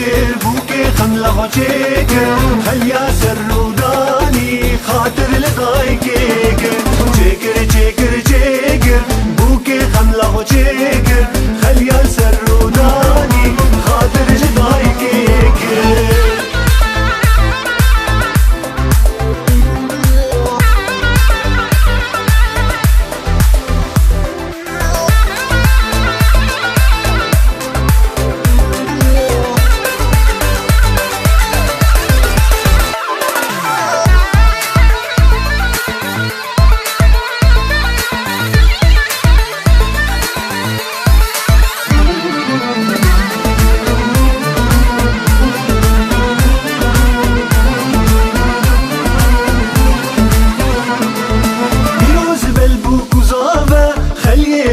چیگر بوک خملا چیگر خلیا سرودانی خاطر لقای کیگر چیگر چیگر چیگر بوک خملا چیگر خلیا سرودانی خاطر لقای کیگر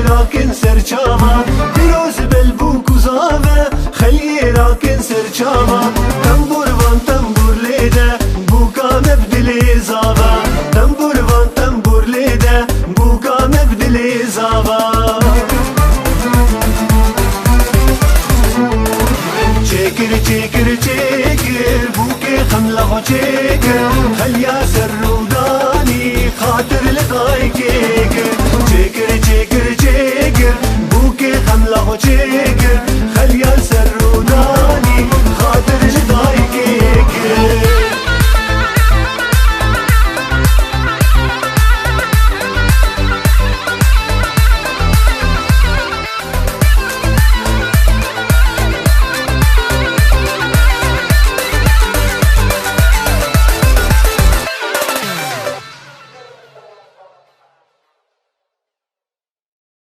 راکن سرچاما بیروز بلبو کوزاوه خلی راکن سرچاما تنبور وان تنبور لیده بوکا مبدلی زاوا تنبور وان تنبور لیده بوکا مبدلی زاوا چیکر چیکر چیکر بوک خملا چیکر خلیا سرودانی خاطر لقای کیکر چیکر چیکر